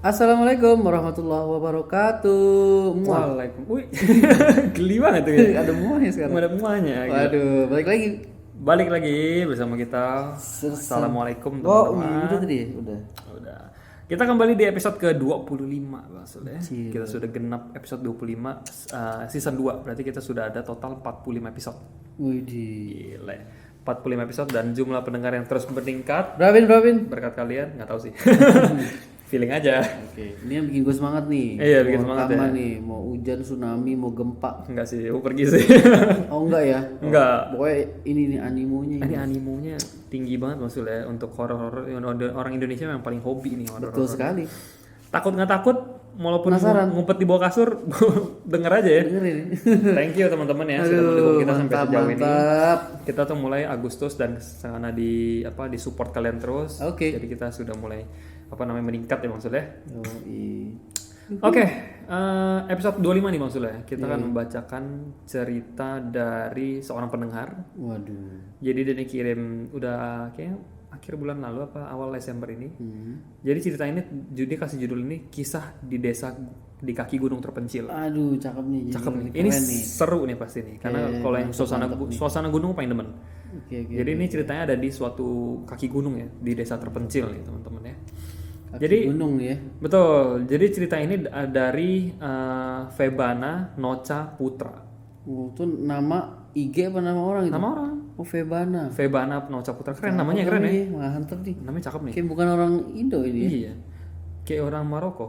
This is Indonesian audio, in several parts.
Assalamualaikum warahmatullahi wabarakatuh. Muah. Waalaikumsalam. Wih, geli banget tuh ya. Ada muahnya sekarang. Ada muanya. Gitu. Waduh, balik lagi. Balik lagi bersama kita. Assalamualaikum Oh, teman-teman. udah tadi ya? Udah. Udah. Kita kembali di episode ke-25 maksudnya. Kecil. Kita sudah genap episode 25 season 2. Berarti kita sudah ada total 45 episode. Widih. Gila. 45 episode dan jumlah pendengar yang terus meningkat Berapin? berkat kalian, nggak tahu sih. Feeling aja. Oke, ini yang bikin gue semangat nih. Iya, bikin Mau semangat rekaman ya. nih, mau hujan, tsunami, mau gempa. Enggak sih, aku pergi sih. Oh enggak ya? Enggak. Pokoknya ini nih animonya. Ini animonya tinggi banget maksudnya untuk horor-horor. Orang Indonesia yang paling hobi nih horor. Betul sekali. Takut nggak takut, walaupun Penasaran. ngumpet di bawah kasur, denger aja ya. Dengerin. Thank you teman-teman ya sudah Aduh, mendukung kita sampai mantap, sejauh ini. mantap. Kita tuh mulai Agustus dan sana di support kalian terus. Oke. Jadi kita sudah mulai meningkat ya maksudnya. Yoi. Oke, episode 25 nih maksudnya. Kita akan membacakan cerita dari seorang pendengar. Waduh. Jadi dia kirim udah kayak akhir bulan lalu apa awal Desember ini. Jadi cerita ini dia kasih judul ini kisah di desa di kaki gunung terpencil. Aduh, cakep nih. Cakep nih. Keren Ini nih. seru nih pasti nih. Karena Oke, kalau yang suasana gunung paling demen. Oke. Jadi ini ceritanya ada di suatu kaki gunung ya, di desa terpencil nih teman-teman ya. Kaki Jadi gunung ya. betul. Jadi cerita ini dari Febana Nocha Putra. Oh, itu nama IG apa nama orang itu? Nama orang. Oh, Febana. Febana Nocha Putra. Keren namanya keren ya. Mantap nih. Namanya cakep nih. Kayak bukan orang Indo ini ya. Iya. Kayak orang Maroko.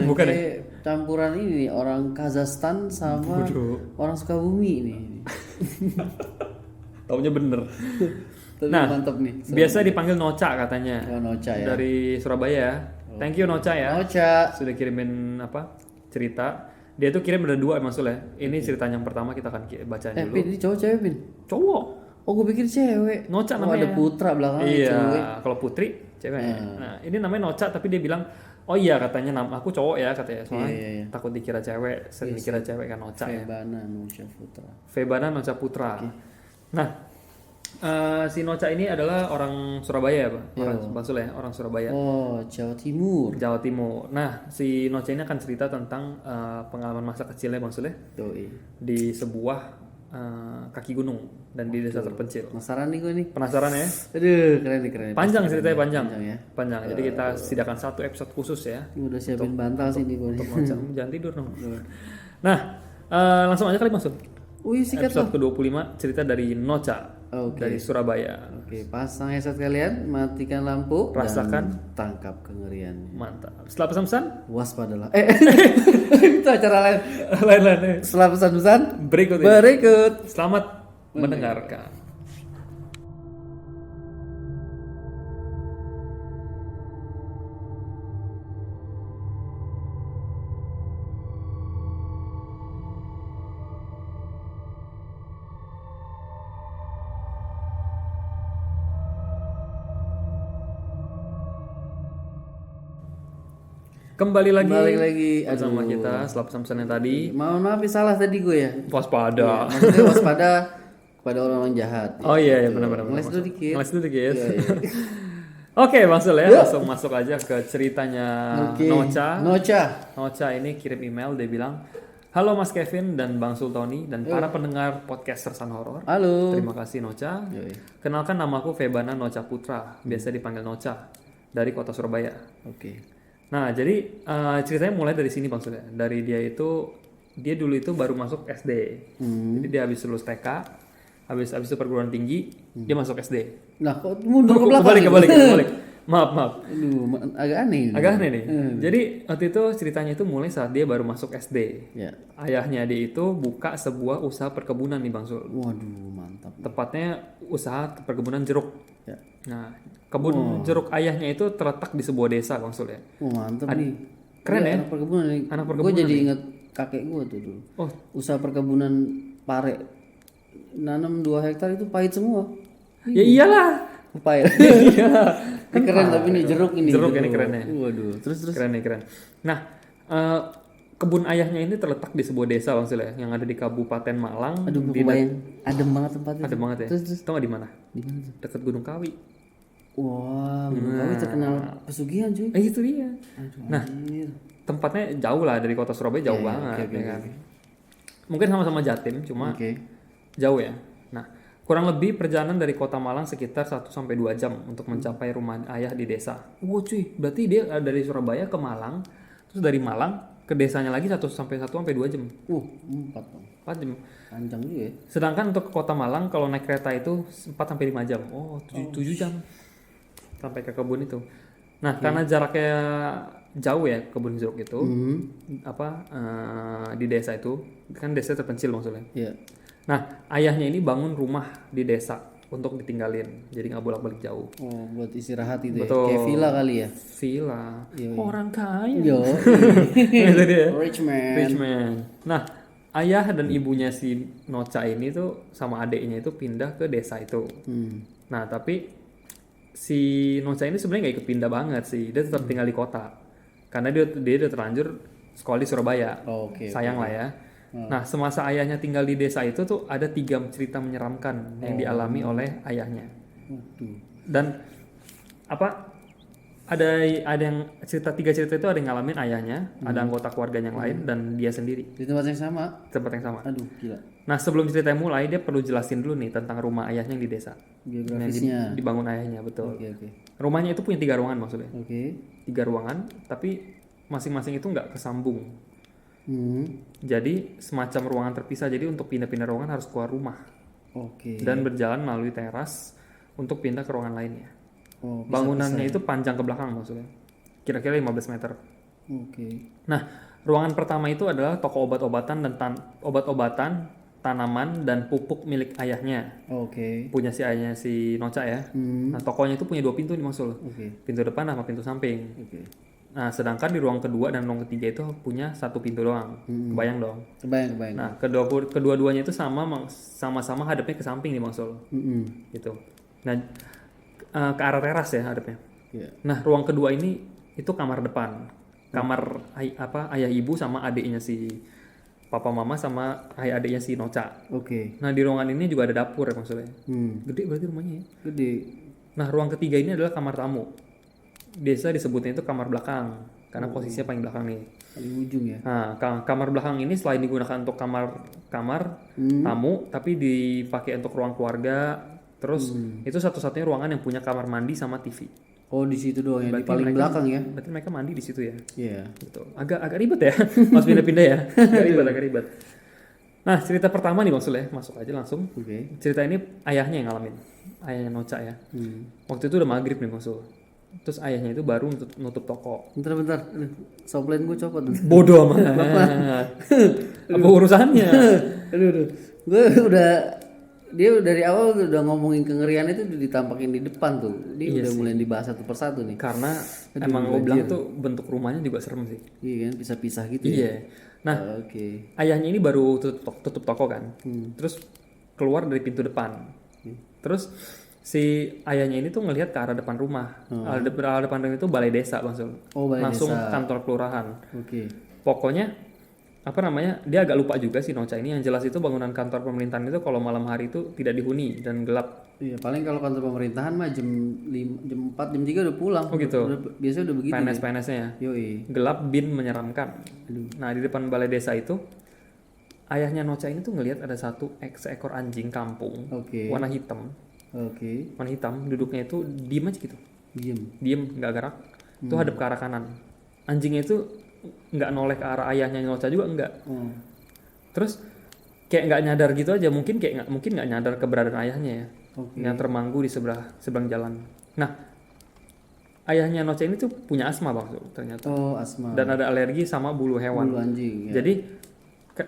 Bukan ya? Kayak campuran ini nih, orang Kazakhstan sama orang Sukabumi ini. Taunya bener. Tapi Nah, mantap nih. Biasa dipanggil Nocha katanya. Oh, Nocha ya. Dari Surabaya. Thank you Nocha ya. Nocha. Sudah kirimin cerita. Dia tuh kirim ada 2 maksudnya. Ini ceritanya yang pertama kita akan bacain dulu. Pin, ini cowok cewek, Pin? Cowok. Oh, gue pikir cewek. Nocha Oh, namanya. ada putra belakangnya Iya, cewek. kalau Putri cewek. Nah, ini namanya Nocha tapi dia bilang, "Oh iya katanya nama aku cowok ya," katanya. Soalnya Iya. takut dikira cewek, sering dikira cewek kan Nocha ya. Febana Nocha Putra. Febana Nocha Putra. Nah, si Nocha ini adalah orang Surabaya ya, Pak? Bang Sule ya, orang Surabaya. Oh, Jawa Timur. Jawa Timur. Nah, si Nocha ini akan cerita tentang pengalaman masa kecilnya Bang Sule Doi. di sebuah kaki gunung dan di desa terpencil. Penasaran nih gue nih. Penasaran ya? Aduh, keren nih. Panjang ceritanya panjang. ya. Panjang. Jadi kita sediakan 1 episode khusus ya. Ini udah siapin bantal sih nih gue. Untuk Nocha. Jangan tidur dong. Nah, langsung aja kali masuk. Wih, sikat loh. Episode ke-25 cerita dari Nocha Oke. dari Surabaya. Oke, pasang headset kalian, matikan lampu, Rasakan. dan tangkap kengerian. Mantap. Setelah pesan-pesan? Waspadalah. Itu acara lain. Lain-lain. Setelah pesan-pesan Berikut ini. berikut. Selamat mendengarkan. Kembali lagi Balik lagi. bersama kita setelah pesan-pesan yang tadi. Mohon maaf ya, salah tadi gue ya. Waspada. Maksudnya waspada kepada orang-orang jahat. Oh iya benar-benar. Ngeles dulu dikit. Ngeles dulu dikit. Iya, iya. Oke, Bang Sul ya, langsung masuk aja ke ceritanya Oke. Nocha. Nocha. Ini kirim email, dia bilang, "Halo Mas Kevin dan Bang Sultoni dan para pendengar podcast Sersan Horor. Halo. Terima kasih Nocha. Yoi. Kenalkan namaku Febana Nocha Putra, biasa dipanggil Nocha, dari kota Surabaya." Oke. Nah, jadi ceritanya mulai dari sini Bang Sul ya. Dari dia dulu itu baru masuk SD. Jadi dia habis lulus TK, habis itu perguruan tinggi, dia masuk SD. Nah, kok mundur ke belakang? Kebalik. Maaf. Aduh, agak aneh. ini. Agak aneh nih. Jadi waktu itu ceritanya itu mulai saat dia baru masuk SD. Ya. Ayahnya dia itu buka sebuah usaha perkebunan nih Bang Sul. Waduh, mantap. Tepatnya usaha perkebunan jeruk. Ya. Nah, kebun jeruk ayahnya itu terletak di sebuah desa Bang Sul ya. Oh, mantap nih. Keren Iya, ya? Anak perkebunan nih. Anak Gue perkebunan jadi inget kakek gue tuh dulu. Oh, Usaha perkebunan pare. Nanam 2 hektar itu pahit semua. ya iyalah. Pahit. Iya. Ini keren tapi ini jeruk ini. Jeruk ini kerennya. Waduh. Terus. Keren nih, keren. Nah, kebun ayahnya ini terletak di sebuah desa Bang Sul ya, yang ada di Kabupaten Malang. Aduh, gue di kebayang. Adem banget tempatnya. Ada banget ya. Terus. Tahu nggak di mana? Di mana tuh? Dekat Gunung Kawi. Wah, Betawi terkenal pesugihan cuy. Itu dia. Aduh, Nah, anjir. tempatnya jauh lah dari kota Surabaya, jauh Iya, banget oke, ya kan. Mungkin sama-sama Jatim, cuma Oke. jauh ya. Nah, kurang lebih perjalanan dari kota Malang sekitar 1 sampai 2 jam untuk mencapai rumah ayah di desa. Wow cuy, berarti dia dari Surabaya ke Malang, terus dari Malang ke desanya lagi 1 sampai 2 jam. 4 dong. 4 jam. Panjang juga ya. Sedangkan untuk ke kota Malang kalau naik kereta itu 4 sampai 5 jam. Oh, 7 jam sampai ke kebun itu. Nah, karena jaraknya jauh ya kebun jeruk itu, di desa itu kan desa terpencil maksudnya. Iya. Nah, ayahnya ini bangun rumah di desa untuk ditinggalin, jadi nggak bolak-balik jauh. Oh, buat istirahat itu ya. Betul. Kayak villa kali ya. Villa, orang kaya. Yo. Itu dia. Rich man. Rich man. Nah, ayah dan ibunya si Nocha ini tuh sama adiknya itu pindah ke desa itu. Nah, tapi si Nocha ini sebenarnya nggak ikut pindah banget sih, dia tetap tinggal di kota, karena dia udah terlanjur sekolah di Surabaya. Oh, oke. Sayang lah ya. Nah, semasa ayahnya tinggal di desa itu tuh ada 3 cerita menyeramkan yang dialami oleh ayahnya. Waduh. Dan apa? Ada yang 3 cerita itu ada yang ngalamin ayahnya, ada anggota keluarga yang lain dan dia sendiri. Di tempat yang sama. Tempat yang sama. Aduh, gila. Nah, sebelum ceritanya mulai dia perlu jelasin dulu nih tentang rumah ayahnya yang di desa. Geografisnya. Yang dibangun ayahnya, betul. Oke. Rumahnya itu punya 3 ruangan maksudnya. Oke. 3 ruangan, tapi masing-masing itu nggak kesambung. Jadi semacam ruangan terpisah. Jadi untuk pindah-pindah ruangan harus keluar rumah Oke. dan berjalan melalui teras untuk pindah ke ruangan lainnya. Oh, Bangunannya itu panjang ke belakang maksudnya. Kira-kira 15 meter. Oke. Nah, ruangan pertama itu adalah toko obat-obatan dan obat-obatan, tanaman dan pupuk milik ayahnya. Oke. Punya si ayahnya si Nocha ya. Nah, tokonya itu punya 2 pintu nih maksud. Oke. Pintu depan sama pintu samping. Oke. Nah, sedangkan di ruang kedua dan ruang ketiga itu punya 1 pintu doang. Kebayang dong. Kebayang. Nah, kedua-duanya itu sama-sama hadapnya ke samping nih Bang Sol. Gitu. Nah, ke arah teras ya hadapnya. Iya. Nah, ruang kedua ini itu kamar depan. Kamar ayah ibu sama adiknya si papa mama sama ayah adiknya si Nocha. Oke. Nah, di ruangan ini juga ada dapur ya maksudnya. Gede berarti rumahnya ya. Gede. Nah, ruang ketiga ini adalah kamar tamu. Biasa disebutnya itu kamar belakang karena posisinya paling belakang nih. Paling ujung ya. Nah, kamar belakang ini selain digunakan untuk kamar tamu, tapi dipakai untuk ruang keluarga. Terus itu satu-satunya ruangan yang punya kamar mandi sama TV. Oh, di situ doang ya, di Berarti paling belakang ya. Berarti mereka mandi di situ ya. Iya. Gitu. Agak ribet ya. Mas pindah-pindah ya. Agak ribet. Nah, cerita pertama nih maksudnya, masuk aja langsung. Oke. Cerita ini ayahnya yang ngalamin. Ayahnya Nocha ya. Waktu itu udah maghrib nih maksud. Terus ayahnya itu baru nutup toko. Bentar. Aduh, soplen gue copot. Bodoh amat. Apa urusannya? Aduh. Dia dari awal udah ngomongin kengerian itu udah ditampakin di depan tuh. Dia udah mulai dibahas satu persatu nih. Karena emang gue bilang tuh bentuk rumahnya juga serem sih. Iya kan, pisah-pisah gitu ya. Iya. Nah, Oke. ayahnya ini baru tutup toko kan. Terus keluar dari pintu depan. Terus si ayahnya ini tuh ngelihat ke arah depan rumah. Arah depan rumah itu balai desa langsung. Oh, balai langsung desa. kantor kelurahan. Oke. Pokoknya dia agak lupa juga si Nocha ini. Yang jelas itu bangunan kantor pemerintahan itu kalau malam hari itu tidak dihuni dan gelap. Iya, paling kalau kantor pemerintahan mah jam 4, jam 3 udah pulang. Oh gitu. Biasanya udah begitu. PNS-PNS-nya ya. Yoi. Gelap bin menyeramkan. Nah, di depan balai desa itu ayahnya Nocha ini tuh ngelihat ada seekor anjing kampung Oke. warna hitam. Oke. Warna hitam, duduknya itu diem aja gitu. Diem, nggak gerak. Itu hadap ke arah kanan. Anjingnya itu nggak noleh ke arah ayahnya Nocha juga nggak. Terus kayak nggak nyadar gitu aja, mungkin nggak nyadar keberadaan ayahnya ya. Yang termanggu di seberang jalan. Nah, ayahnya Nocha ini tuh punya asma Bang ternyata. Oh, asma. Dan ada alergi sama bulu hewan. Bulu anjing. Ya. Jadi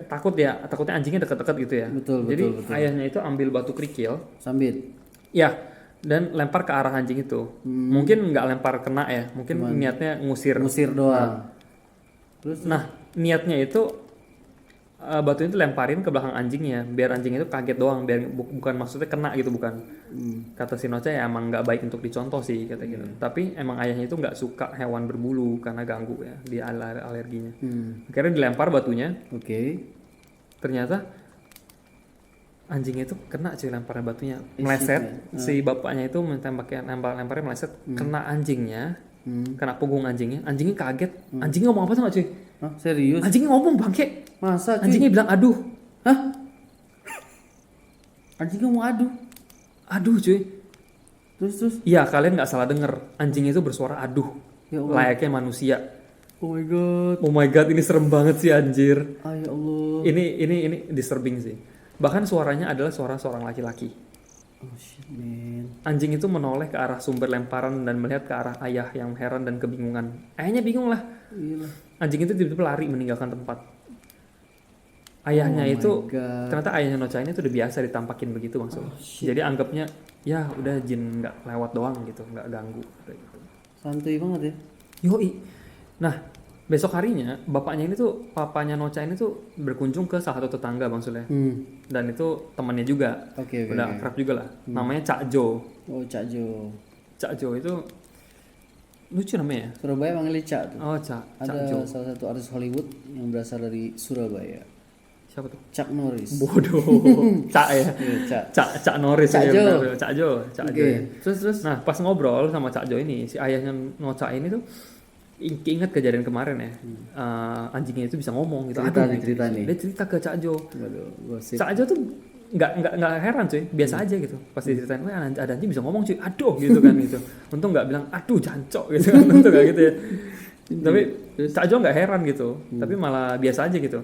takutnya anjingnya deket-deket gitu ya. Betul. Ayahnya itu ambil batu kerikil. Sambit. Ya, dan lempar ke arah anjing itu. Mungkin nggak lempar kena ya, mungkin niatnya ngusir. Ngusir doang. Terus? Nah, niatnya itu batu itu lemparin ke belakang anjingnya, biar anjing itu kaget doang, biar bukan maksudnya kena gitu, bukan. Kata si Nocha ya emang nggak baik untuk dicontoh sih kata gitu. Tapi emang ayahnya itu nggak suka hewan berbulu karena ganggu ya, dia alerginya. Akhirnya dilempar batunya. Oke. Ternyata anjingnya itu kena cuy lemparan batunya, meleset. Si bapaknya itu lemparnya meleset, kena anjingnya, kena punggung anjingnya kaget. Anjingnya ngomong apa tuh nggak cuy? Hah, serius? Anjingnya ngomong bangke. Masa cuy? Anjingnya bilang aduh. Hah? Anjingnya mau adu? Aduh cuy. Terus? Iya, kalian nggak salah denger. Anjingnya itu bersuara aduh. Ya Allah. Layaknya manusia. Oh my god. Oh my god, ini serem banget sih anjir. Ah ya Allah. Ini disturbing sih. Bahkan suaranya adalah suara seorang laki-laki. Oh shit man. Anjing itu menoleh ke arah sumber lemparan dan melihat ke arah ayah yang heran dan kebingungan. Ayahnya bingung lah. Gila. Anjing itu tiba-tiba lari meninggalkan tempat. Ayahnya Oh my itu God. ternyata ayahnya Nocha ini tuh udah biasa ditampakin begitu maksudnya. Jadi anggapnya ya udah jin nggak lewat doang gitu, nggak ganggu. Kayak gitu. Santuy banget ya. Yoi. Nah, besok harinya bapaknya ini tuh, papanya Nocha ini tuh berkunjung ke salah satu tetangga Bang Sule. Dan itu temannya juga. Oke. Udah akrab juga lah. Namanya Cak Jo. Oh Cak Jo. Cak Jo itu lucu namanya ya? Surabaya manggilnya Cak tuh. Oh, Cak Jo. Ada salah satu artis Hollywood yang berasal dari Surabaya. Siapa tuh? Chuck Norris. Bodoh. Cak ya. Iya, Cak. Cak Norris. Cak ya, Jo. benar. Cak Jo. Cak Jo. Oke. Terus. Nah, pas ngobrol sama Cak Jo ini, si ayahnya Nocha ini tuh ingat kejadian kemarin ya. Anjingnya itu bisa ngomong gitu. Cerita nih. Dia cerita ke Cak Jo. Waduh, gosip. Cak Jo tuh nggak heran cuy, biasa aja gitu. Pas diceritain, wah ada anjing bisa ngomong cuy, aduh gitu kan gitu. Untung nggak bilang aduh jancok gitu kan, untung nggak gitu ya. Tapi Cak Jo nggak heran gitu, tapi malah biasa aja gitu.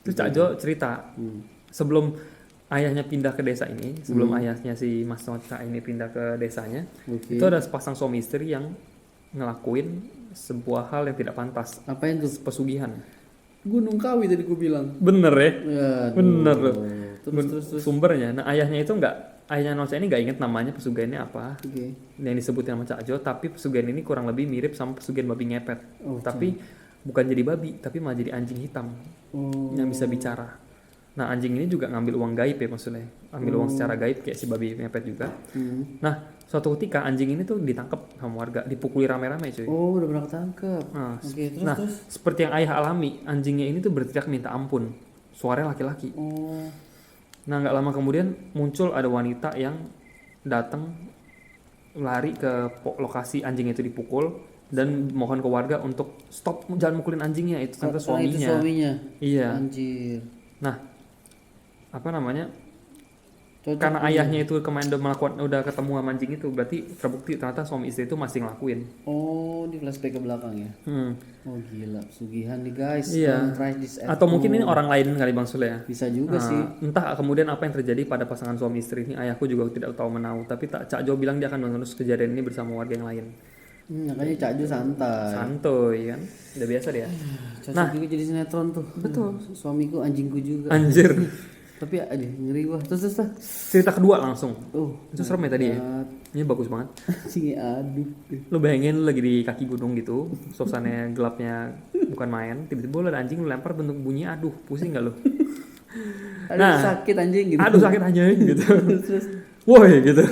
Terus Cak Jo cerita sebelum ayahnya pindah ke desa ini, sebelum ayahnya si Mas Nocha ini pindah ke desanya, itu ada sepasang suami istri yang ngelakuin sebuah hal yang tidak pantas. Apa itu? Pesugihan. Gunung Kawi tadi gue bilang. Bener ya? Aduh. Bener loh. Terus. Sumbernya. Nah ayahnya Nocha ini nggak inget namanya pesugihannya apa. Oke. Yang disebutin sama Cak Jo, tapi pesugihan ini kurang lebih mirip sama pesugihan babi ngepet. Oh, tapi bukan jadi babi, tapi malah jadi anjing hitam yang bisa bicara. Nah anjing ini juga ngambil uang gaib ya maksudnya, ambil uang secara gaib kayak si babi ngepet juga. Nah suatu ketika anjing ini tuh ditangkap sama warga, dipukuli rame-rame cuy. Oh udah pernah ketangkep. Nah, Oke, terus. seperti yang ayah alami, anjingnya ini tuh berteriak minta ampun, suaranya laki-laki. Oh. Nah nggak lama kemudian muncul ada wanita yang datang lari ke lokasi anjing itu dipukul dan mohon ke warga untuk stop, jangan mukulin anjingnya, itu ternyata Karena itu suaminya. Iya. Anjir. Nah apa namanya, Cocok karena ayahnya itu kemarin udah ketemu sama anjing itu, berarti terbukti ternyata suami istri itu masih ngelakuin. Oh, di flashback ke belakang ya. Oh gila, pesugihan nih guys. Iya. Don't try this at Atau mungkin home. ini orang lain kali Bang Sule ya. Bisa juga sih. Entah kemudian apa yang terjadi pada pasangan suami istri ini, ayahku juga tidak tahu menahu. Tapi Cak Jo bilang dia akan menerus kejadian ini bersama warga yang lain. Makanya Cak Jo santai. Santuy kan, udah biasa dia. Cocok juga jadi sinetron tuh. Betul. Suamiku anjingku juga. Anjir. Tapi aduh ngeri wah. Terus. Cerita kedua langsung. Oh, Itu serem ya tadi ya. Ini bagus banget. anjingnya aduh. Lu bayangin lu lagi di kaki gunung gitu, suasananya gelapnya bukan main, tiba-tiba lu ada anjing lu lempar bentuk bunyi, aduh pusing gak lu? Aduh sakit anjing gitu. Aduh sakit anjing gitu. Terus. Woi gitu.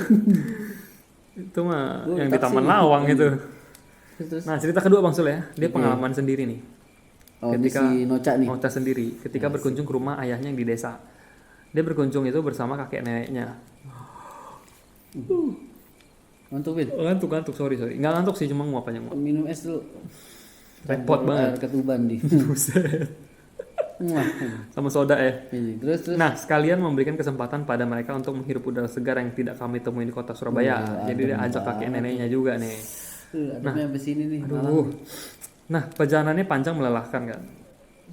Itu mah Gua yang di taksi Taman nih. Lawang gitu. Terus. Nah cerita kedua Bang Sul ya, dia pengalaman sendiri nih. Oh, Ketika si Nocha nih. Nocha sendiri, ketika berkunjung ke rumah ayahnya yang di desa. Dia berkunjung itu bersama kakek neneknya. Ngantukin. Ngantuk, sorry. Nggak ngantuk sih, cuma nguap aja nguap. Minum es dulu. Repot banget. Air ketuban di. Buset. Wah. Sama soda ya. Terus. Nah, sekalian memberikan kesempatan pada mereka untuk menghirup udara segar yang tidak kami temui di kota Surabaya. Jadi dia ajak kakek neneknya juga nih. Ademnya sampai sini nih. Aduh. Nah, perjalanannya panjang melelahkan kan.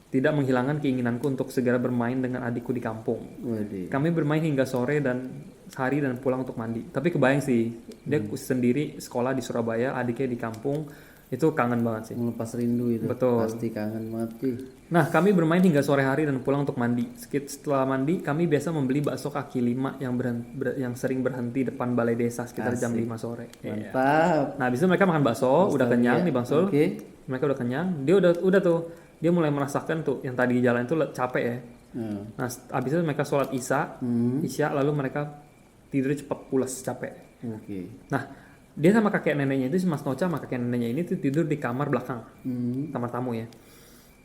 Tidak menghilangkan keinginanku untuk segera bermain dengan adikku di kampung. Waduh. Kami bermain hingga sore dan sehari dan pulang untuk mandi. Tapi kebayang sih, dia sendiri sekolah di Surabaya, adiknya di kampung, itu kangen banget sih. Melepas rindu itu. Betul. Pasti kangen banget sih. Nah, kami bermain hingga sore hari dan pulang untuk mandi. Setelah mandi, kami biasa membeli bakso kaki lima yang sering berhenti depan balai desa sekitar jam 5 sore. Mantap. Nah, habis itu mereka makan bakso, udah kenyang nih Bang Sul. Mereka udah kenyang, dia udah tuh. Dia mulai merasakan tuh yang tadi jalan itu capek ya. Nah, habis itu mereka sholat isya, lalu mereka tidur cepat pulas capek. Nah, dia sama kakek neneknya itu, si Mas Nocha sama kakek neneknya ini tuh tidur di kamar belakang, kamar tamu ya,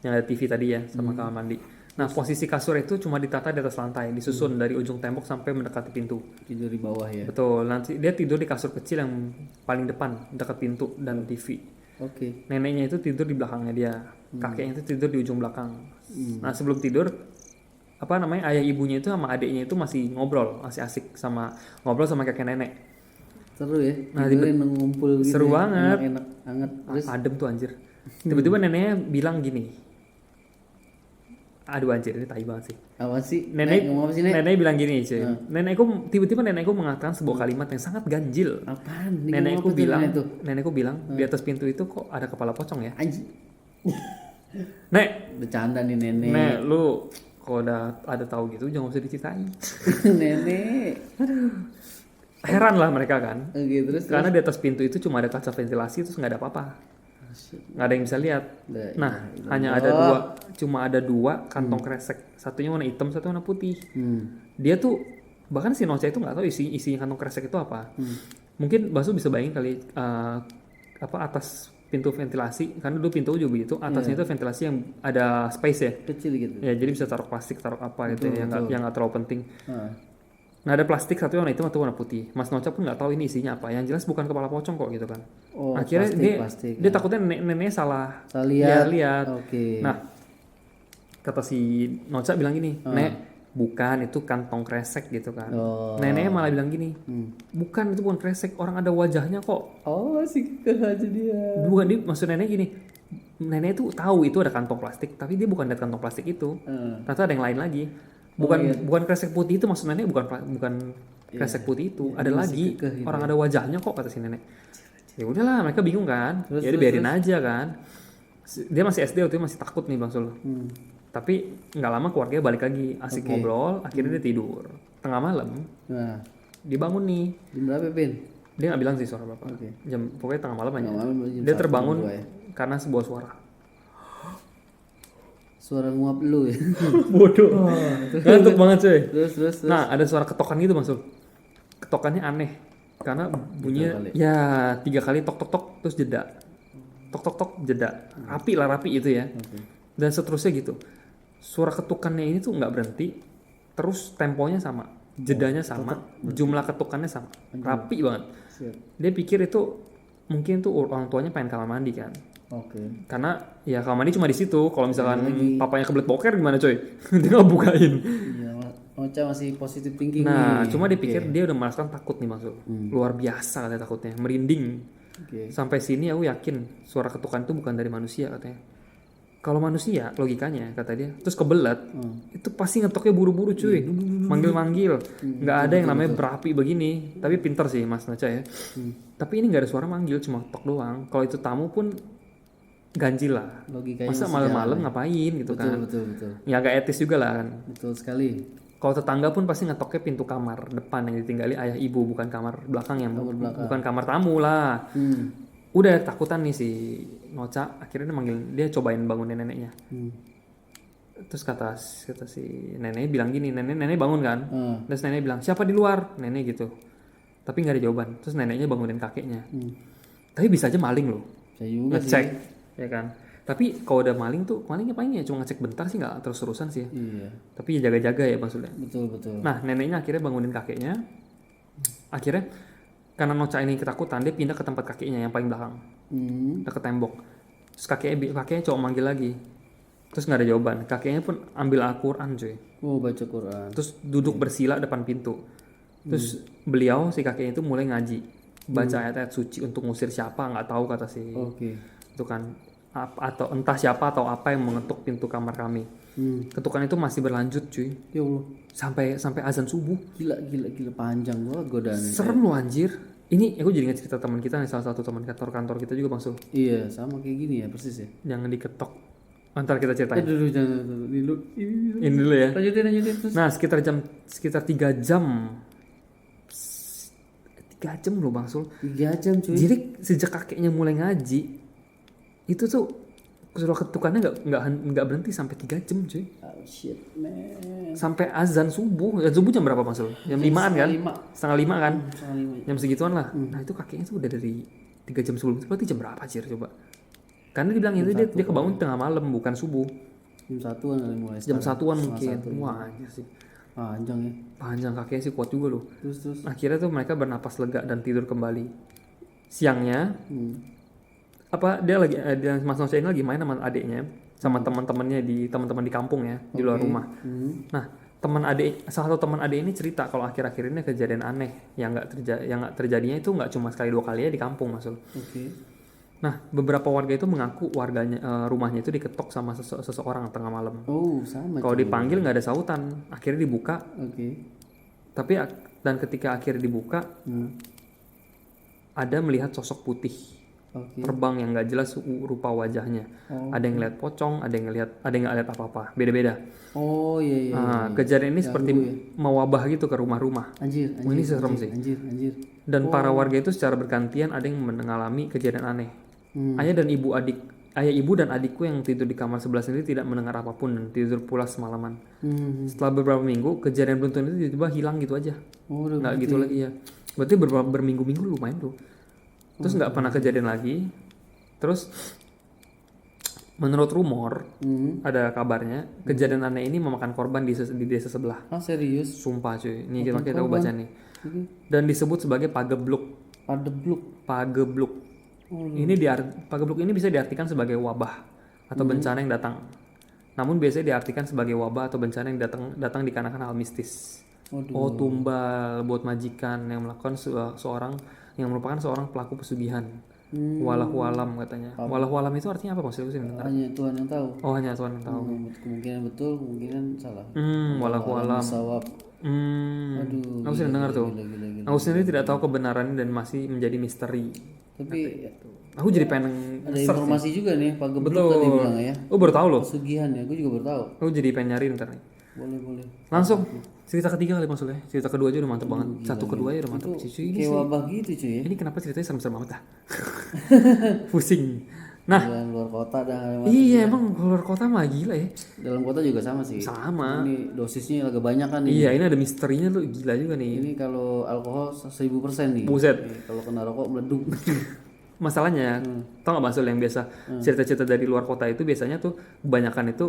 yang ada TV tadi ya, sama kamar mandi. Nah posisi kasur itu cuma ditata di atas lantai, disusun dari ujung tembok sampai mendekati pintu. Tidur di bawah ya. Betul, nanti dia tidur di kasur kecil yang paling depan dekat pintu dan TV. Oke. Neneknya itu tidur di belakangnya dia, kakeknya itu tidur di ujung belakang. Nah sebelum tidur ayah ibunya itu sama adiknya itu masih ngobrol, masih asik ngobrol sama kakek nenek. Seru ya. Nah, Tidurin ngumpul gitu. seru ya. banget. Enak, hangat. Terus Adem tuh anjir. Tiba-tiba neneknya bilang gini. Aduh anjir, ini tai banget sih. apa sih? Nenek ngomong apa sih, Nek? Nenek bilang gini, cuy. Tiba-tiba nenekku mengatakan sebuah kalimat yang sangat ganjil. Apaan? Dia Nenekku ngomong apa tuh, bilang, Nenek tuh? nenekku bilang di atas pintu itu kok ada kepala pocong ya? Anjing. Nek, Bercanda nih nenek. Nek, lu kalau udah ada tahu gitu jangan usah diceritain. Nenek. Heran lah mereka kan. Oke, terus. Karena di atas pintu itu cuma ada kaca ventilasi terus nggak ada apa-apa. Nggak ada yang bisa lihat. Nah, hanya cuma ada dua kantong kresek. Satunya warna hitam, satu warna putih. Dia tuh bahkan si Nocha itu nggak tahu isi kantong kresek itu apa. Mungkin Basu bisa bayangin kali atas pintu ventilasi, karena dulu pintu juga begitu. Atasnya itu ventilasi yang ada space ya. Kecil gitu. Ya, jadi bisa taruh plastik, taruh apa gitu ya, yang nggak terlalu penting. Nah ada plastik satu warna hitam atau warna putih. Mas Nocha pun nggak tahu ini isinya apa. Yang jelas bukan kepala pocong kok gitu kan. Oh, akhirnya plastik, dia takutnya neneknya salah lihat. Oke. Nah kata si Nocha bilang gini, Nek bukan itu kantong kresek gitu kan. Neneknya malah bilang gini, bukan itu bukan kresek, orang ada wajahnya kok. Oh sih aja dia. Bukan, dia maksud nenek gini. Nenek itu tahu itu ada kantong plastik, tapi dia bukan lihat kantong plastik itu. Ternyata ada yang lain lagi. Bukan kresek putih itu maksud nenek, bukan kresek putih itu. Ada lagi gitu orang ada wajahnya kok, kata si nenek. Ya udahlah, mereka bingung kan. Ya biarin aja kan. Dia masih SD waktu itu, masih takut nih Bang Sul. Tapi nggak lama keluarganya balik lagi, asik ngobrol, akhirnya dia tidur. Tengah malam, dia bangun nih. Jam berapa, Pin? Dia nggak bilang sih suara bapak. Pokoknya tengah malam aja. Dia terbangun karena sebuah suara. Suara nguap lu ya. Bodoh. Ngantuk banget cuy. Terus. Nah ada suara ketokan gitu Bang Sul. Ketokannya aneh. Karena bunyinya ya 3 kali tok tok tok terus jeda. Tok tok tok jeda. Rapi itu ya. Dan seterusnya gitu. Suara ketukannya ini tuh nggak berhenti. Terus temponya sama. Jedanya sama. Jumlah ketukannya sama. Rapi banget. Dia pikir itu mungkin tuh orang tuanya pengen kamar mandi kan. Karena ya kamar mandi cuma di situ. Kalau misalkan papanya kebelet boker gimana coy? Dia nggak bukain. Iya, Nocha masih positive thinking. Nah, cuma dia pikir dia udah merasakan takut nih maksud. Luar biasa katanya takutnya, merinding. Sampai sini aku yakin suara ketukan itu bukan dari manusia katanya. Kalau manusia logikanya kata dia, terus kebelet, itu pasti ngetoknya buru-buru cuy, manggil-manggil. Nggak ada yang namanya berapi begini. Tapi pinter sih Mas Nocha ya. Tapi ini nggak ada suara manggil, cuma tok doang. Kalau itu tamu pun ganjil lah. Logikanya masa malam-malam ngapain gitu kan. Betul. Ya agak etis juga lah kan. Betul sekali. Kalau tetangga pun pasti ngetoknya pintu kamar depan yang ditinggali ayah ibu, bukan kamar belakang yang bukan kamar tamu lah. Udah takutan nih si Nocha, akhirnya dia cobain bangunin neneknya. Terus kata si nenek bilang gini, nenek bangun kan. Terus nenek bilang siapa di luar, nenek gitu. Tapi nggak ada jawaban. Terus neneknya bangunin kakeknya. Tapi bisa aja maling loh. Ngecek. Ya kan, tapi kalau udah maling ngapain ya, cuma ngecek bentar sih, nggak terus-terusan sih. Tapi ya jaga-jaga ya maksudnya. Betul. Nah neneknya akhirnya bangunin kakeknya. Akhirnya karena Nocha ini ketakutan, dia pindah ke tempat kakeknya yang paling belakang, dekat tembok. Terus kakeknya coba manggil lagi, terus nggak ada jawaban. Kakeknya pun ambil Al-Quran cuy. Baca Quran. Terus duduk bersila depan pintu. Terus beliau si kakeknya itu mulai ngaji, baca ayat-ayat suci untuk ngusir siapa nggak tahu kata si. Itu kan atau entah siapa atau apa yang mengetuk pintu kamar kami. Ketukan itu masih berlanjut cuy. Ya Allah. Sampai azan subuh. Gila panjang gua godaan. Serem lu anjir. Ini aku jadi ingat cerita teman kita nih, salah satu teman kantor kita juga Bang Sul. Iya, sama kayak gini ya persis ya. Jangan diketok. Antar kita ceritain. Dulu jangan dulu. Ini dulu ya. Lanjutin terus. Nah, sekitar 3 jam. 3 jam loh Bang Sul. 3 jam cuy. Jadi sejak kakeknya mulai ngaji, itu tuh suara ketukannya nggak berhenti sampai 3 jam cuy. Oh shit man. Sampai azan subuh. Azan subuh jam berapa Bang Sul? Jam 5-an kan? 5:30 kan? Jam segituan lah. Nah itu kakeknya tuh udah dari 3 jam sebelum itu. Berarti jam berapa Cir coba? Karena dibilang itu dia kebangun tengah malam bukan subuh. Jam 1-an kali mulai. Jam start. 1-an Setengah mungkin. satu. Wah anjir sih. Panjang ya. Panjang, kakinya sih kuat juga loh. Terus. Akhirnya tuh mereka bernapas lega dan tidur kembali. Siangnya dia Mas Noce ini lagi main sama adiknya, sama teman-teman di kampung ya, di luar rumah. Nah, salah satu teman adik ini cerita kalau akhir-akhir ini kejadian aneh yang nggak terjadinya itu nggak cuma sekali 2 kali ya di kampung, Mas. Nah, beberapa warga itu mengaku rumahnya itu diketok sama seseorang tengah malam. Oh, sama. Kalau dipanggil nggak ada sautan, akhirnya dibuka. Dan ketika akhirnya dibuka, ada melihat sosok putih terbang yang nggak jelas rupa wajahnya. Ada yang ngeliat pocong, ada yang nggak lihat apa-apa, beda-beda. Oh iya. Kejadian ini seperti mewabah gitu ke rumah-rumah. Anjir. Ini serem sih. Anjir. Dan para warga itu secara bergantian ada yang mengalami kejadian aneh. Ayah ibu dan adikku yang tidur di kamar sebelah sendiri tidak mendengar apapun dan tidur pulas semalaman. Setelah beberapa minggu, kejadian beruntun itu tiba-tiba hilang gitu aja. Nggak gitu lagi ya. Berarti berminggu-minggu lumayan tuh. Terus nggak pernah kejadian lagi. Terus menurut rumor, ada kabarnya kejadian aneh ini memakan korban di desa sebelah. Ah, serius? Sumpah cuy. Ini kita tahu baca nih. Dan disebut sebagai pagebluk. Pagebluk. Pagebluk ini bisa diartikan sebagai wabah atau bencana yang datang. Namun biasanya diartikan sebagai wabah atau bencana yang datang dikarenakan hal mistis. Tumbal buat majikan yang melakukan merupakan seorang pelaku pesugihan. Walahu alam katanya. Walahu alam itu artinya apa maksudnya? Hanya Tuhan yang tahu. Oh, hanya Tuhan yang tahu. Kemungkinan betul, kemungkinan salah. Walahu alam. Sawab. Aduh. Aku sering dengar tuh. Aku sendiri tidak tahu kebenarannya dan masih menjadi misteri. Tapi aku jadi pengen ada informasi juga nih, Pak Gebluk tadi bilang ya. Oh, baru tahu loh. Pesugihan ya, aku juga baru tahu. Aku jadi pengen nyari ntar nih. Boleh. Langsung cerita ketiga kali maksudnya. Cerita kedua aja udah mantep banget. Satu kedua aja udah mantep. Kayak wabah gitu cuy ya. Ini kenapa ceritanya serem-serem banget dah. Pusing. Nah, dalam luar kota dah. Iya, emang luar kota mah gila ya. Dalam kota juga sama sih. Sama. Ini dosisnya agak banyak kan nih. Iya, ini ada misterinya tuh gila juga nih. Ini kalau alkohol 1000% nih. Buset. Kalau kena rokok meleduk. Masalahnya, tau gak Basul yang biasa cerita-cerita dari luar kota itu biasanya tuh kebanyakan itu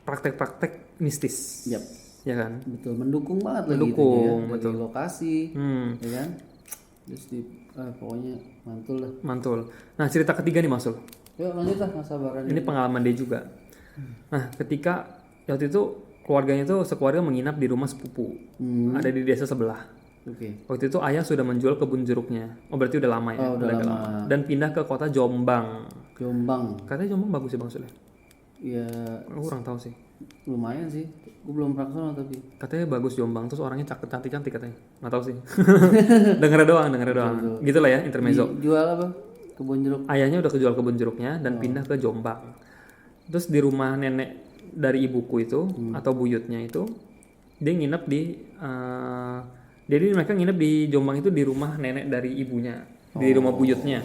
praktek-praktek mistis. Yap. Ya kan? Betul, mendukung banget lagi gitu ya. Betul. Dari lokasi, ya kan? Terus pokoknya mantul lah. Mantul. Nah, cerita ketiga nih Masul. Yuk lanjut lah, nggak sabaran. Ini pengalaman dia juga. Nah, ketika waktu itu keluarganya tuh sekeluarga menginap di rumah sepupu. Ada di desa sebelah. Waktu itu ayah sudah menjual kebun jeruknya. Oh, berarti udah lama ya? Udah lama. Dan pindah ke kota Jombang. Katanya Jombang bagus ya Bang Sul? Ya. Aku kurang tahu sih. Lumayan sih. Gue belum pernah kesana tapi. Katanya bagus Jombang, terus orangnya cantik katanya. Nggak tahu sih. Denger doang. Gitu lah ya, intermezzo. Jual apa? Kebun jeruk. Ayahnya udah kejual kebun jeruknya dan pindah ke Jombang. Terus di rumah nenek dari ibuku itu atau buyutnya itu, dia nginep di jadi mereka nginep di Jombang itu di rumah nenek dari ibunya, di rumah buyutnya.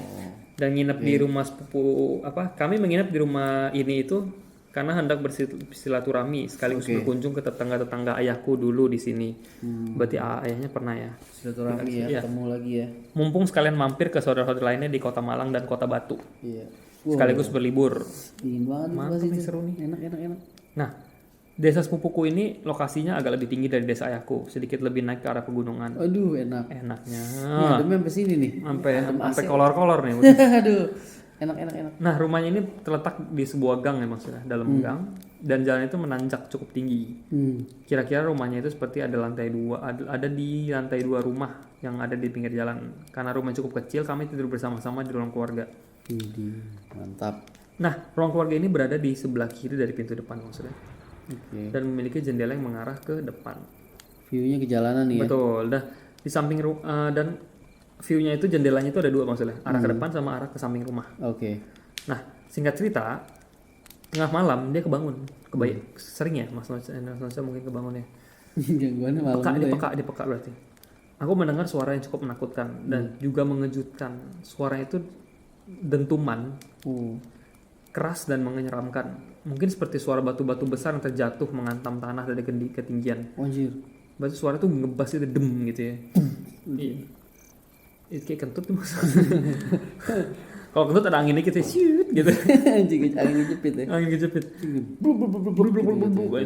Dan nginep di rumah sepupu kami menginap di rumah ini itu karena hendak bersilaturahmi sekaligus berkunjung ke tetangga-tetangga ayahku dulu di sini. Berarti ayahnya pernah ya. Silaturahmi ya, ketemu lagi ya. Mumpung sekalian mampir ke saudara-saudara lainnya di Kota Malang dan Kota Batu. Iya. Sekaligus berlibur. Dingin banget. Mantap nih, seru nih. Enak. Nah, desa sepupuku ini lokasinya agak lebih tinggi dari desa ayahku, sedikit lebih naik ke arah pegunungan. Aduh, enak. Enaknya. Ademnya sampai sini nih. Sampai kolor-kolor nih. Aduh. Enak. Nah, rumahnya ini terletak di sebuah gang ya maksudnya, dalam gang, dan jalan itu menanjak cukup tinggi. Kira-kira rumahnya itu seperti ada di lantai 2 rumah yang ada di pinggir jalan. Karena rumah cukup kecil, kami tidur bersama-sama di ruang keluarga. Mantap. Nah, ruang keluarga ini berada di sebelah kiri dari pintu depan maksudnya. Dan memiliki jendela yang mengarah ke depan. View-nya ke jalanan nih ya. Betul. Nah, di samping dan view-nya itu jendelanya itu ada 2 maksudnya, arah ke depan sama arah ke samping rumah. Nah, singkat cerita, tengah malam dia kebangun. Sering ya Mas Nonsa mungkin kebangun ya. Gangguannya malam Peka berarti. Aku mendengar suara yang cukup menakutkan dan juga mengejutkan. Suara itu dentuman. Keras dan menyeramkan. Mungkin seperti suara batu-batu besar yang terjatuh menghantam tanah dari ketinggian. Anjir. Berarti suara itu ngebas itu dem gitu ya. Iya. Itu kayak kentut tuh maksudnya. Kalau kentut ada angin dikit ya, shoot gitu. Anjing angin kejepit ya. Angin kejepit.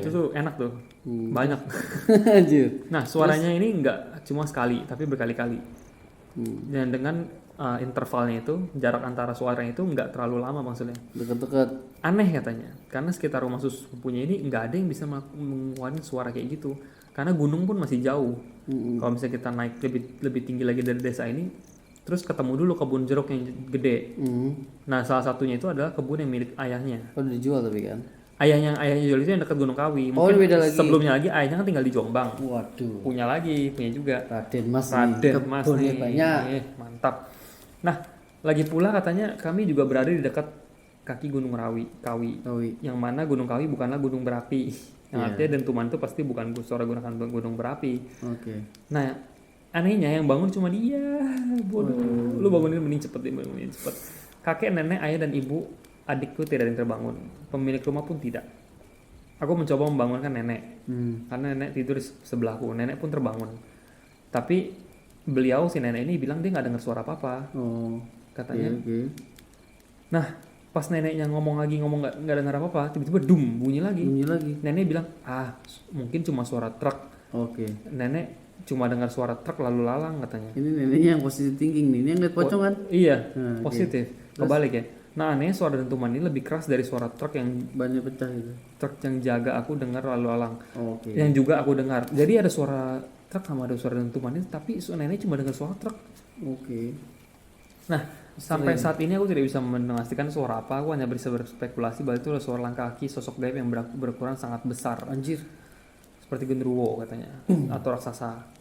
Itu tuh enak tuh. Banyak. Anjir. Nah, suaranya ini nggak cuma sekali, tapi berkali-kali. Dan dengan intervalnya itu, jarak antara suaranya itu nggak terlalu lama maksudnya. Deket-deket. Aneh katanya, karena sekitar rumah sepupunya ini nggak ada yang bisa mengeluarkan suara kayak gitu. Karena gunung pun masih jauh. Kalau misalnya kita naik lebih tinggi lagi dari desa ini, terus ketemu dulu kebun jeruk yang gede. Nah, salah satunya itu adalah kebun yang milik ayahnya. Oh, dijual tapi kan. Ayahnya jual itu yang dekat Gunung Kawi. Oh, Mungkin beda lagi. sebelumnya lagi ayahnya kan tinggal di Jombang. Waduh. Punya juga. Raden Mas nih. banyak. Mantap. Nah, lagi pula katanya kami juga berada di dekat kaki Gunung Kawi. Yang mana Gunung Kawi bukanlah gunung berapi. Yang artinya dentuman itu pasti bukan suara gunakan gunung berapi. Oke. Nah, anehnya yang bangun cuma dia. Bodoh. Lu bangunin mending cepet. Kakek, nenek, ayah dan ibu, adikku tidak ada yang terbangun. Pemilik rumah pun tidak. Aku mencoba membangunkan nenek. Karena nenek tidur di sebelahku. Nenek pun terbangun. Tapi beliau si nenek ini bilang dia nggak dengar suara apa-apa. Oh. Katanya. Okay. Nah, pas neneknya ngomong nggak dengar apa-apa, tiba-tiba bunyi lagi. Nenek bilang, mungkin cuma suara truk. Oke. Nenek cuma dengar suara truk lalu lalang katanya. Ini neneknya yang positive thinking nih. Ini yang lihat pocong kan? Iya, positif. Kebalik ya. Nah, anehnya suara dentuman ini lebih keras dari suara truk yang bannya pecah itu. Truk yang jaga aku dengar lalu lalang. Oke. Yang juga aku dengar. Jadi ada suara truk sama ada suara dentuman ini, tapi nenek cuma dengar suara truk. Oke. Nah, sampai saat ini aku tidak bisa memastikan suara apa. Aku hanya bisa berspekulasi bahwa itu adalah suara langkah kaki sosok gaib yang berukuran sangat besar. Anjir. Seperti genderuwo katanya, atau raksasa.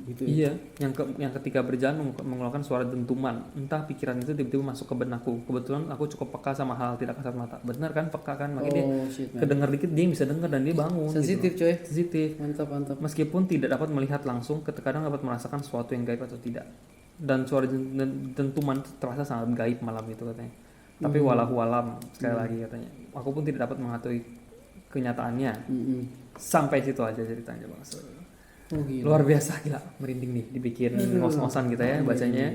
Gitu. Iya, yang ketika berjalan mengeluarkan suara dentuman. Entah pikiran itu tiba-tiba masuk ke benakku. Kebetulan aku cukup peka sama hal tidak kasat mata. Benar kan, peka kan, makanya dia kedengar dikit dia bisa dengar dan dia bangun. Sensitif gitu. Coy. Sensitif. Mantap. Meskipun tidak dapat melihat langsung, kadang dapat merasakan sesuatu yang gaib atau tidak. Dan suara dentuman terasa sangat gaib malam itu katanya. Tapi walahu alam sekali lagi katanya. Aku pun tidak dapat mengetahui kenyataannya. Sampai situ aja ceritanya Bang. Luar biasa, gila, merinding nih dibikin ngos-ngosan kita ya bacanya.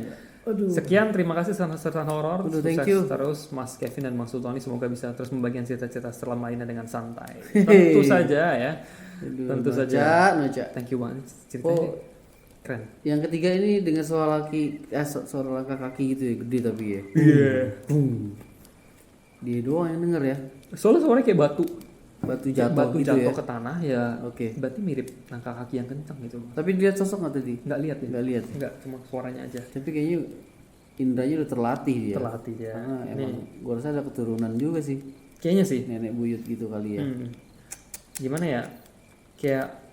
Sekian, terima kasih serta horor. Sukses terus Mas Kevin dan Mas Sultoni, semoga bisa terus membagikan cerita-cerita setelah lainnya dengan santai. Tentu saja ya. Tentu saja. Thank you banget ceritanya. Keren. Yang ketiga ini dengan suara langkah kaki gitu ya, gede tapi ya. Iya. Dia doang yang denger ya. Soalnya suaranya kayak batu jatuh gitu ya. ke tanah ya. Oke. Berarti mirip langkah kaki yang kencang gitu. Tapi dilihat sosok nggak tadi? Nggak lihat ya. Nggak, cuma suaranya aja. Tapi kayaknya indranya udah terlatih dia. Ya. Emang gua rasa ada keturunan juga sih. Kayaknya sih. Nenek buyut gitu kali ya. Gimana ya? Kayak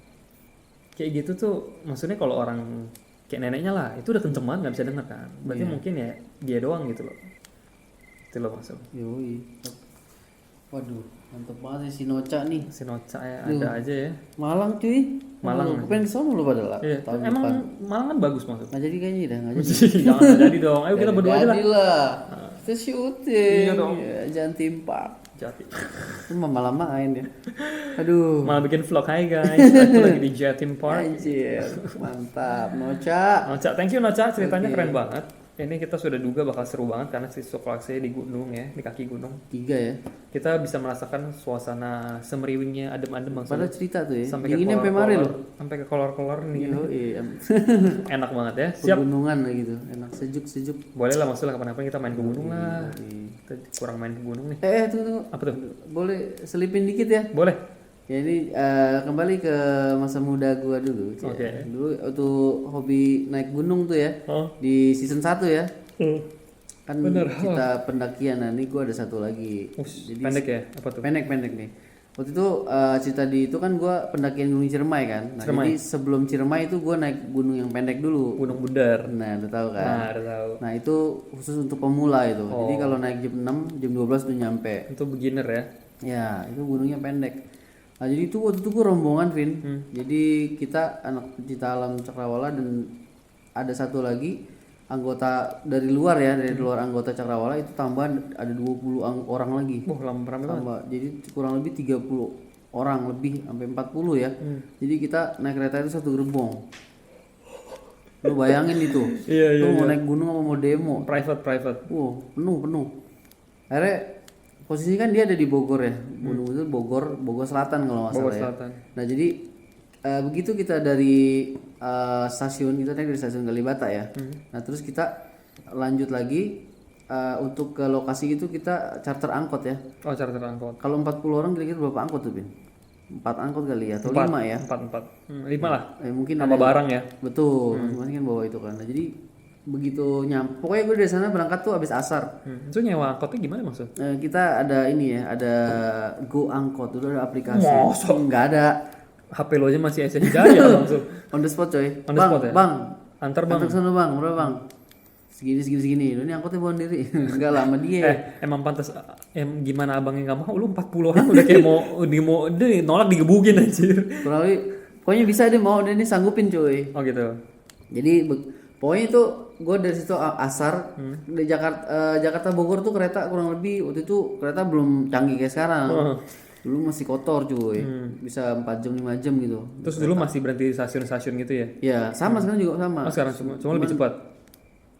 gitu tuh, maksudnya kalau orang kayak neneknya lah, itu udah kenceng banget nggak bisa denger kan. Berarti mungkin ya dia doang gitu loh. Itu loh maksud. Yoi. Waduh, mantep banget si Noca nih. Si Noca ya, ada aja ya. Malang cuy. Malang. Aku pengen kesono lu padahal. Iya. Emang depan. Malang kan bagus maksud. Nggak jadi kayaknya dah, nggak jadi. Jangan jadi dong. Ayo kita berdua aja lah. Kita syuting. Iya dong. Ya, jangan timpak. Jati. Malah main ya. Aduh. Malah bikin vlog, hai guys. Aku lagi di Jatim Park. Anjir, mantap. Noca, thank you Noca, ceritanya keren banget. Ini kita sudah duga bakal seru banget karena situasinya di gunung ya, di kaki gunung. 3 ya. Kita bisa merasakan suasana semeriwingnya adem-adem bang. Padahal cerita tuh ya. Sampai dinginnya sampai mari loh. Sampai ke kolor-kolor nih. Iya. Enak banget ya. Siap. Pegunungan lah gitu. Enak sejuk. Boleh lah maksudnya kapan-kapan kita main ke gunung lah. Kita kurang main ke gunung nih. Tunggu. Apa tuh? Boleh selipin dikit ya? Boleh. Ya ini kembali ke masa muda gua dulu. Oke. Dulu waktu hobi naik gunung tuh ya. Di season 1 ya. Kan kita pendakian. Nah ini gua ada satu lagi. Jadi pendek ya? Apa tuh? Pendek nih. Waktu itu cerita di itu kan gua pendakian Gunung Ciremai kan. Nah, jadi sebelum Ciremai itu gua naik gunung yang pendek dulu. Gunung Bundar. Nah, udah tahu kan? Nah, udah tahu. Nah, itu khusus untuk pemula itu. Jadi kalau naik jam 6, jam 12 udah nyampe. Itu beginner ya? Ya, itu gunungnya pendek. Nah, jadi itu waktu itu gue rombongan, Vin. Jadi kita anak pecinta alam Cakrawala dan ada satu lagi anggota dari luar ya, dari luar anggota Cakrawala itu tambahan ada 20 orang lagi. Lama tambah. Jadi kurang lebih 30 orang lebih sampai 40 ya. Jadi kita naik kereta itu satu gerbong. Lu bayangin itu. Iya, Lu mau naik gunung apa mau demo? Private. Penuh. Akhirnya posisi kan dia ada di Bogor ya. Gunung itu Bogor Selatan kalau nggak Bogor salah ya. Selatan. Nah jadi begitu kita dari stasiun, kita naik dari stasiun Kalibata ya. Nah terus kita lanjut lagi untuk ke lokasi itu kita charter angkot ya. Oh, charter angkot. Kalau 40 orang kira-kira berapa angkot tuh, Bin? 4 angkot kali ya atau 5 ya? 4. 5 lah. Mungkin Sama ada barang ya. betul, masing-masing kan bawa itu kan. Nah, jadi begitu pokoknya gue dari sana berangkat tuh habis asar. Itu nyewa angkotnya gimana maksud? Kita ada ini ya, ada Go Angkot, udah ada aplikasi. Masa? Nggak ada. HP lo aja masih SSD Jaya langsung. On the spot coy. On the spot ya? Bang, Antar bang. antar ke sana bang, berapa bang? Segini. Lu ini angkotnya bawa sendiri. Enggak lah sama dia. Emang pantas gimana abangnya nggak mau? Lu 40 orang udah kayak mau dia nolak digebukin anjir. Kurang lebih, pokoknya bisa dia mau, dia ini sanggupin cuy. Oh gitu. Jadi pokoknya itu gue dari situ asar di Jakarta Bogor tuh kereta kurang lebih waktu itu kereta belum canggih kayak sekarang. Dulu masih kotor cuy, bisa 4 jam 5 jam gitu. Terus dulu masih berhenti di stasiun-stasiun gitu ya? Ya sama sekarang juga sama. Oh sekarang cuma lebih cepat.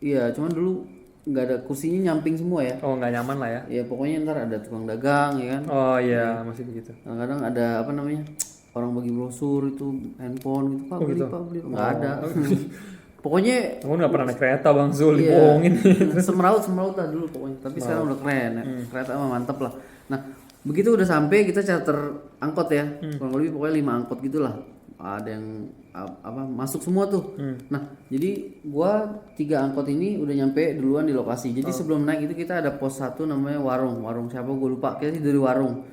Iya, cuman dulu nggak ada kursinya nyamping semua ya. Oh nggak nyaman lah ya? Ya pokoknya ntar ada tukang dagang ya kan. Oh iya masih begitu. Kadang-kadang ada apa namanya orang bagi brosur itu handphone gitu pak beli nggak ada. Pokoknya kamu nggak pernah naik kereta bang Zul, iya, dibohongin. semeraut lah dulu pokoknya. Tapi sekarang udah keren ya. Kereta mah mantep lah. Nah begitu udah sampai kita charter angkot ya. Kurang lebih pokoknya 5 angkot gitulah. Ada yang masuk semua tuh. Nah jadi gua 3 angkot ini udah nyampe duluan di lokasi. Jadi sebelum naik itu kita ada pos 1 namanya warung siapa gue lupa. Kita sih dari warung.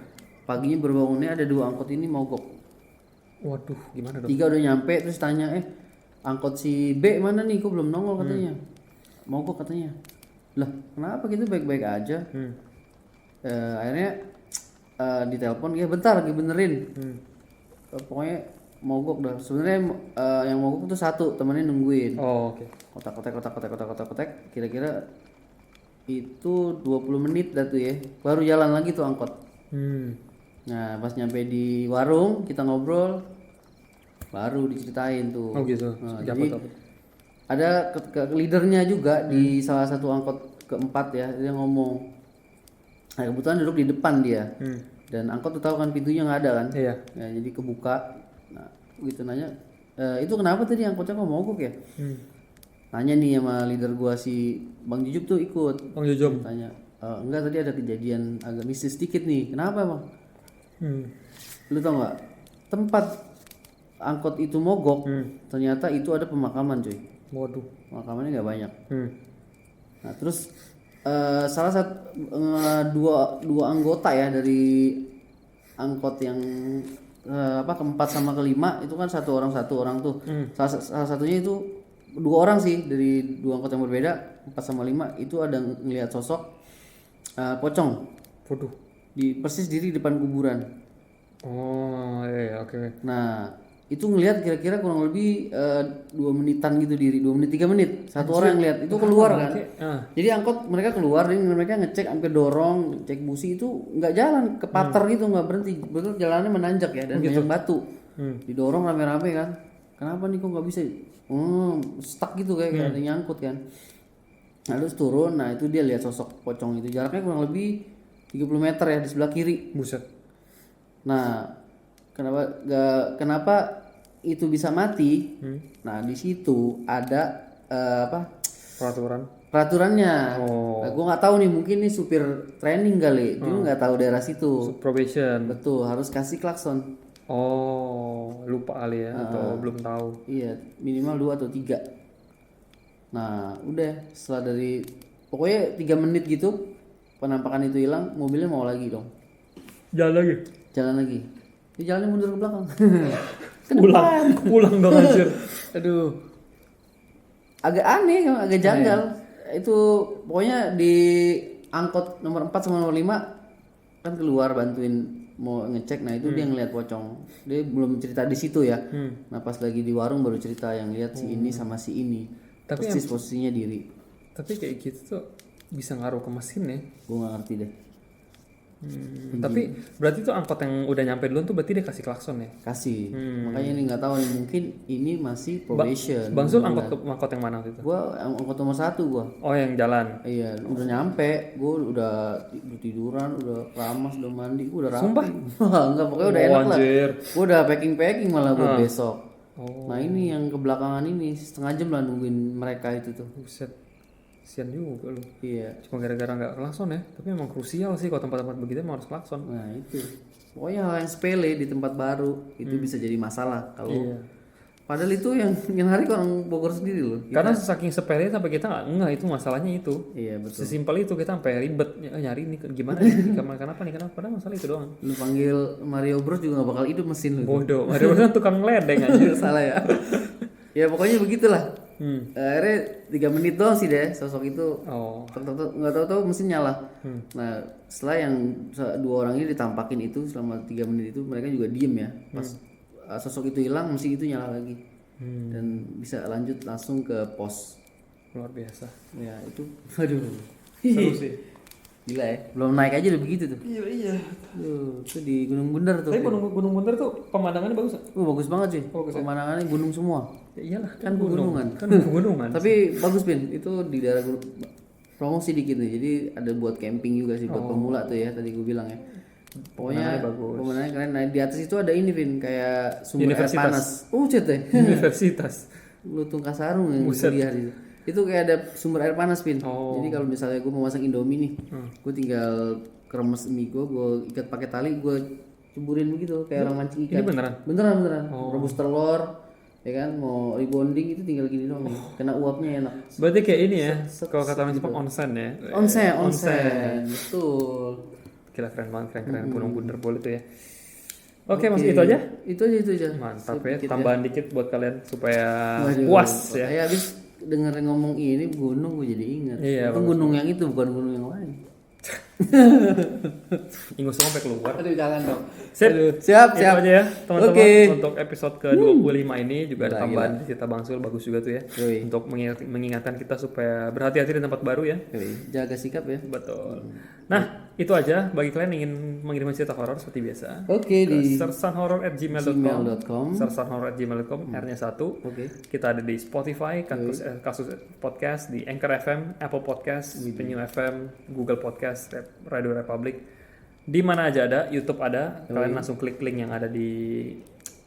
Paginya berbangunnya ada 2 angkot ini mogok. Waduh gimana dong? 3 udah nyampe terus tanya angkot si B mana nih, kok belum nongol katanya. Mogok katanya. Lah kenapa gitu, baik-baik aja. Akhirnya ditelepon, ya bentar lagi benerin. Pokoknya mogok dah. Sebenarnya yang mogok tuh 1 temennya nungguin. Oh oke. Kotak. Kira-kira itu 20 menit dah tuh ya. Baru jalan lagi tuh angkot. Nah pas nyampe di warung kita ngobrol, baru diceritain tuh. Oh gitu. Nah, jadi ada ke leadernya juga di salah satu angkot keempat ya, dia ngomong. Nah kebetulan duduk di depan dia. Dan angkot tuh tahu kan pintunya nggak ada kan? Iya. Ya, jadi kebuka. Nah gitu nanya, itu kenapa tadi angkotnya kok mogok ya? Nanya nih sama leader gua si Bang Jujup tuh ikut. Bang Jujup. Tanya, enggak tadi ada kejadian agak mistis sedikit nih. Kenapa bang? Lu tau nggak? Tempat angkot itu mogok, ternyata itu ada pemakaman cuy. Waduh. Pemakamannya nggak banyak. Nah terus salah satu dua anggota ya dari angkot yang keempat sama kelima itu kan satu orang tuh. Salah satunya itu 2 orang sih dari 2 angkot yang berbeda, 4 sama 5 itu ada ngelihat sosok pocong. Waduh. Persis diri depan kuburan. Oh iya oke. Nah itu ngelihat kira-kira kurang lebih 2 menitan gitu diri, 2 menit 3 menit satu orang yang lihat itu keluar kan. Jadi angkot mereka keluar, dan mereka ngecek sampai dorong, cek busi itu nggak jalan, kepater gitu, nggak berhenti, betul jalannya menanjak ya dan banyak batu. Didorong rame-rame kan, kenapa nih kok nggak bisa, stuck gitu kayak ada nyangkut kan. Nah terus turun, nah itu dia lihat sosok pocong itu, jaraknya kurang lebih 30 meter ya di sebelah kiri. Buset. Nah kenapa itu bisa mati? Nah di situ ada peraturannya. Nah, gue nggak tahu nih, mungkin nih supir training kali, dia nggak tahu daerah situ. Probation. Betul, harus kasih klakson. Oh lupa kali ya atau belum tahu. Iya minimal 2 atau 3. Nah udah setelah dari pokoknya 3 menit gitu penampakan itu hilang, mobilnya mau lagi dong. Jalan lagi. Dia jalannya mundur ke belakang. pulang dong anjir. Aduh. Agak aneh, agak janggal. Itu pokoknya di angkot nomor 4 sama nomor 5 kan keluar bantuin mau ngecek. Nah itu dia ngelihat pocong. Dia belum cerita di situ ya. Nah pas lagi di warung baru cerita yang lihat si ini sama si ini. Tapi persis posisinya diri. Tapi kayak gitu tuh bisa ngaruh ke mesin ya? Gue nggak ngerti deh. Tapi berarti tuh angkot yang udah nyampe duluan tuh berarti dia kasih klakson ya? Kasih. Makanya ini nggak tahu nih, mungkin ini masih probation. Bang Sul angkot yang mana waktu itu? Gua angkot nomor 1 gua. Oh yang jalan. Iya, udah nyampe, gua udah tiduran, udah keramas, udah mandi, gua udah rapi. Sumpah? Enggak, pokoknya udah enak lah. Anjir. Gua udah packing malah buat besok. Nah ini yang kebelakangan ini setengah jam lah nungguin mereka itu tuh. Buset. Kasian juga lu. Iya. Cuma gara-gara nggak klakson ya. Tapi memang krusial sih kalau tempat-tempat begitu emang harus klakson. Nah itu. Pokoknya hal yang sepele di tempat baru itu bisa jadi masalah kalau. Iya. Padahal itu yang hari orang Bogor sendiri loh. Karena saking sepele sampai kita nggak itu masalahnya itu. Iya betul. Sesimpel itu kita sampai ribet nyari ini gimana nih? Kenapa nih? Kenapa? Padahal masalah itu doang. Lu panggil Mario Bros juga gak bakal hidup mesin lu. Bodoh. Mario Bros kan tukang ledeng aja. Salah ya. Ya pokoknya begitulah. Akhirnya 3 menit doang sih deh sosok itu. Nggak tahu mesin nyala. Nah setelah yang 2 orang ini ditampakin itu selama 3 menit itu mereka juga diem ya. Pas sosok itu hilang mesin itu nyala lagi. Dan bisa lanjut langsung ke pos. Luar biasa. Ya itu. Aduh. Seru sih. Gila ya. Belum naik aja udah begitu tuh. Iya. Itu di Gunung Bundar tuh. Tapi Gunung Bundar tuh pemandangannya bagus. Bagus banget sih. Bagus ya? Pemandangannya gunung semua. Ya iyalah Kan pegunungan. Kan pegunungan. Tapi bagus Pin, itu di daerah promosi dikit nih. Jadi ada buat camping juga sih buat pemula tuh ya tadi gue bilang ya. Pokoknya pemandangannya keren. Nah di atas itu ada ini Pin kayak sumber air panas. Cet deh. Universitas. Lutung Kasarung yang kuliah di situ. Itu kayak ada sumber air panas Pin. Jadi kalau misalnya gue mau masak Indomie nih, gue tinggal keremes mie gue ikat pakai tali, gue ceburin begitu kayak orang mancing ikan. Ini beneran? Beneran. Rebus telur, ya kan mau rebonding itu tinggal gini doang nih. Kena uapnya enak. Berarti kayak ini ya, kalau kata orang Jepang onsen ya. Onsen. Betul. Gila keren banget, keren Gunung Bundar boleh tuh ya. Oke, Mas itu aja? Itu aja. Mantap ya, tambahan dikit buat kalian supaya puas ya. Saya habis dengerin ngomong ini gunung gue jadi ingat. Iya, itu gunung yang itu bukan gunung yang lain. Ingus sampai keluar. Aduh jangan dong. Siap. Itu aja ya teman-teman untuk episode ke-25 ini juga ada tambahan cerita Bang Sul bagus juga tuh ya. Untuk mengingatkan kita supaya berhati-hati di tempat baru ya. Jaga sikap ya. Betul. Nah, itu aja bagi kalian yang ingin mengirim cerita horor seperti biasa. Di sersanhoror@gmail.com. sersanhoror@gmail.com R-nya 1. Kita ada di Spotify, Kasus Podcast, di Anchor FM, Apple Podcast, Penyu FM, Google Podcast, Radio Republic. Di mana aja ada, YouTube ada. Kalian langsung klik link yang ada di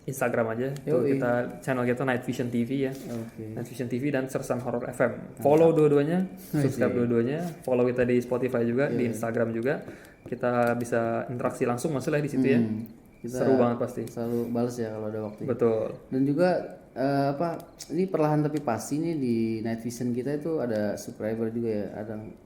Instagram aja. Tuh kita channel kita Night Vision TV ya. Night Vision TV dan Sersan Horror FM. Follow dua-duanya, subscribe dua-duanya. Follow kita di Spotify juga, di Instagram juga. Kita bisa interaksi langsung maksudnya di situ ya. Seru banget pasti. Selalu balas ya kalau ada waktu. Betul. Dan juga ini perlahan tapi pasti nih di Night Vision kita itu ada subscriber juga ya.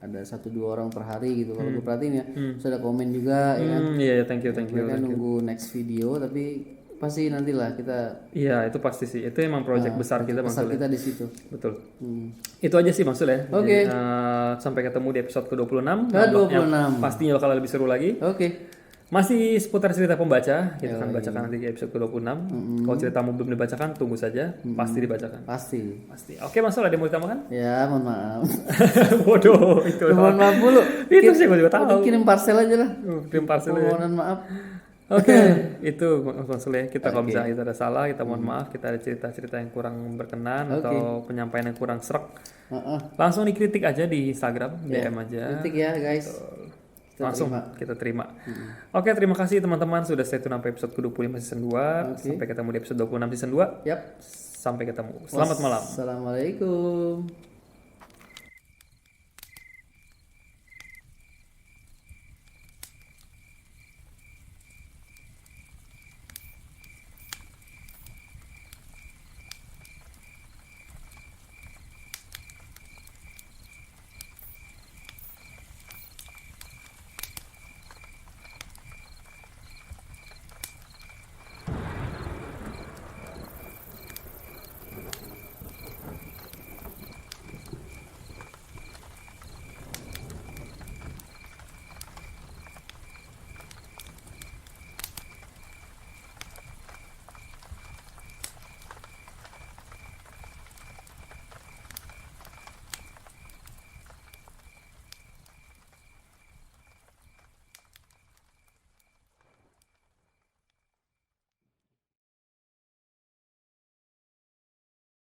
Ada 1-2 orang per hari gitu. Kalau gue perhatiin ya, terus ada komen juga ya kan. Iya, thank you. Mereka nunggu next video tapi pasti nantilah kita. Iya, itu pasti sih. Itu emang project besar kita maksudnya. Kita di situ. Betul. Itu aja sih maksudnya. Sampai ketemu di episode ke-26. Ke-26. Pastinya bakal lebih seru lagi. Masih seputar cerita pembaca, kita akan bacakan nanti di episode ke-26. Kalau ceritamu belum dibacakan, tunggu saja, pasti dibacakan. Pasti. Oke, Mas Sol, ada yang mau ditambahkan? Ya, mohon maaf. Bodoh, itu. Mohon maaf dulu. Itu sih gue juga tahu. Kirim parcel aja lah. Kirim parcel aja. Mohon maaf. Oke, itu Mas Sol ya. Kita kalau misalnya kita ada salah, kita mohon maaf. Kita ada cerita-cerita yang kurang berkenan atau penyampaian yang kurang serak. Langsung dikritik aja di Instagram, DM aja. Kritik ya, guys. Kita terima. Oke, terima kasih teman-teman sudah stay tune sampai episode ke-25 season 2. Sampai ketemu di episode 26 season 2. Yap. Sampai ketemu. Selamat malam. Assalamualaikum.